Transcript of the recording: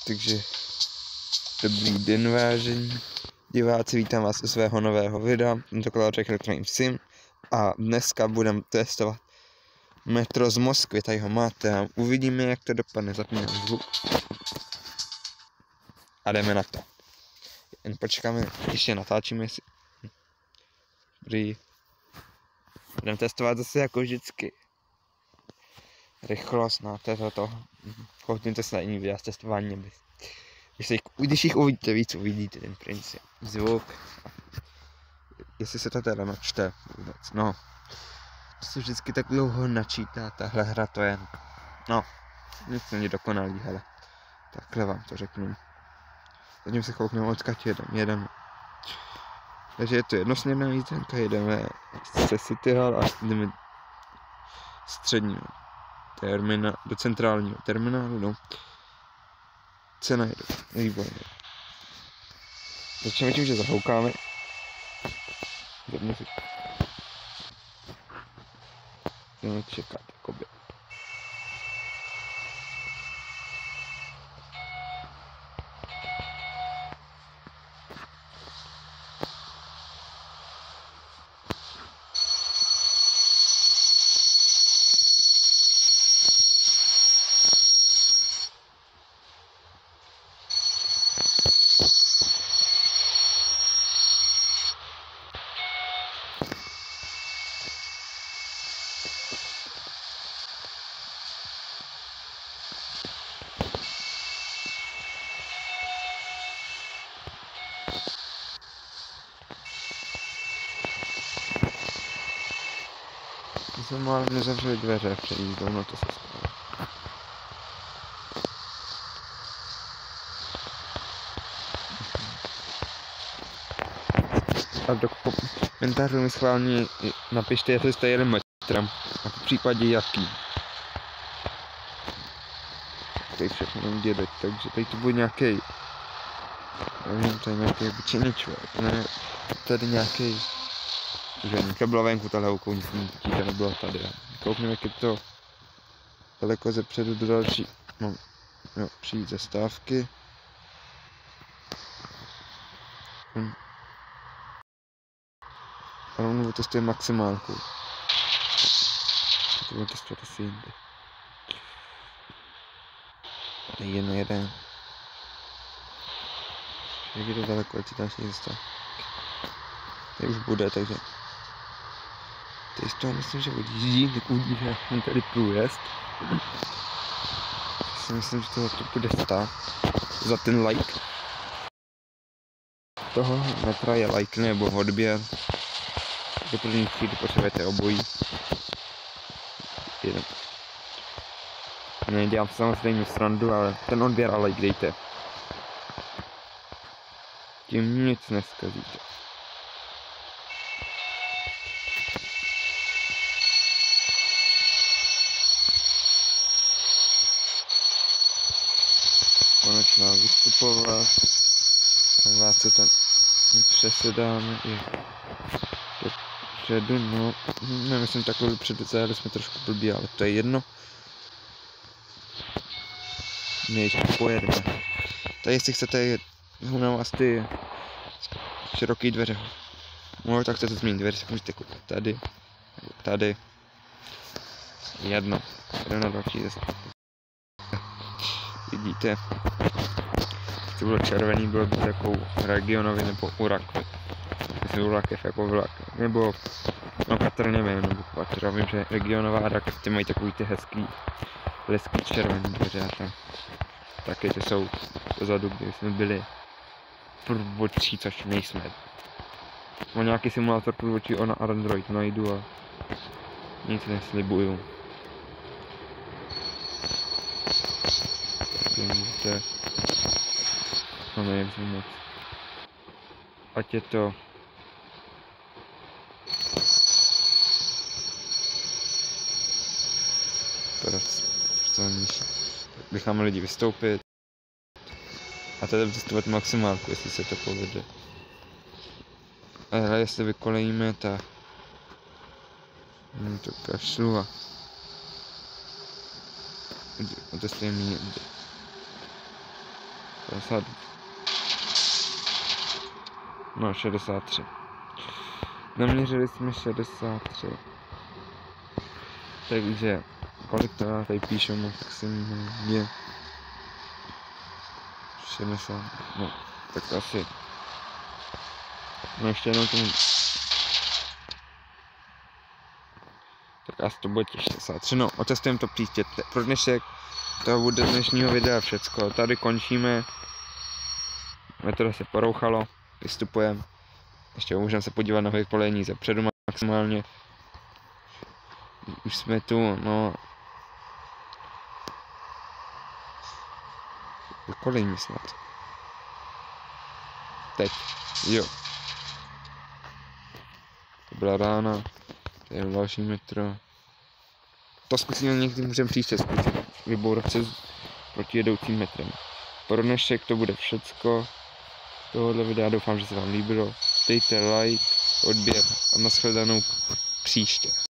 Takže dobrý den, vážení diváci, vítám vás u svého nového videa, tentokrát Recreating Sim, a dneska budeme testovat metro z Moskvy, tady ho máte a uvidíme, jak to dopadne. Zapínám zvuk a jdeme na to. Jen počkáme, ještě natáčíme si. Dobrý. Budeme testovat zase jako vždycky. Rychlost, znáte toto. Koukněte se na jiný videa z testování, když jich uvidíte víc, uvidíte ten princip. Zvuk. Jestli se to teda načte vůbec, no. To se vždycky tak dlouho načítá, tahle hra to je, no, nic není dokonalý, hele. Takhle vám to řeknu. Zatím se koukneme, odkud jedeme. Takže je to jednosměrná jízdenka, jedeme se City Hall a jdeme středního terminálu, do centrálního terminálu, no. Cena je výborně. Začneme tím, že zahoukáme. Jdeme čekat, jakoby. Jsem málem nezavřeli dveře před jízdou, no to se stalo. A do komentářů mi schválně napište, jestli jste jeli metrem a v případě jaký. Tady všechno mám dělat, takže tady to bude nějaký, nevím, to je nějaký obyčejný člověk, ne, tady nějaký, že to bylo venku, tahle ukousní to nebylo tady. Koukneme, jak je to daleko zepředu do další, no, přijít ze stávky. A rovnou testuje maximálku. To budu testovat asi jinde. Tady jen jeden. Jak je to daleko, ať si tam si zastávky. Tady už bude, takže tady z toho myslím, že odjíždí, tak uvidíme, jak tady průjezd. Si myslím, že to bude stát za ten like. Toho metra je like nebo odběr. Do první chvíli potřebujete obojí. Jeden. Nedělám samozřejmě srandu, ale ten odběr a like dejte. Tím nic neskazíte. Konečná vystupovat. A vás se tam přesedáme i dopředu, no, nemyslím takhle dopředu, zajeli jsme trošku blbý, ale to je jedno. My ještě pojedeme. Tady jestli chcete na vás ty široký dveře, no tak chcete změnit dveře, si můžete koupit tady, tady, jedno, jdeme na další zase. Vidíte, to bylo červený, bylo by takovou regionovi nebo Urakovi. Myslím Urakev jako vlak, nebo no Katr nevím, nebo Katr, vím, že regionová Rakev, ty mají takový ty hezký červený dveře a tam. Taky ty jsou dozadu, kde jsme byli průvodčí, což nejsme. Mám nějaký simulátor průvodčí na Android najdu a nic neslibuju. Vidíte, no nevím moc. Ať je to pracovnější. Necháme lidi vystoupit a tady testovat maximálku, jestli se to povede. Ale jestli vykolejíme, tak to kašlu a otestujeme jinde. 50. No, 63. Naměřili jsme 63. Takže, kolik to já tady píšu, maximálně 60, no, tak asi. No ještě jenom tomu. Tak asi to bude těch 63, no, otestujeme to příště. Pro dnešek to bude z dnešního videa všecko. Tady končíme. Metoda se porouchalo, vystupujeme. Ještě můžeme se podívat na vykolejení zepředu maximálně. Už jsme tu, no. Vykolejní snad. Teď, jo. Dobrá rána. Tady je další metro. To zkusíme někdy, můžeme příště zkusit vybourat se proti jedoucím metrem. Pro dnešek to bude všecko. Tohle videa doufám, že se vám líbilo. Dejte like, odběr a nashledanou příště.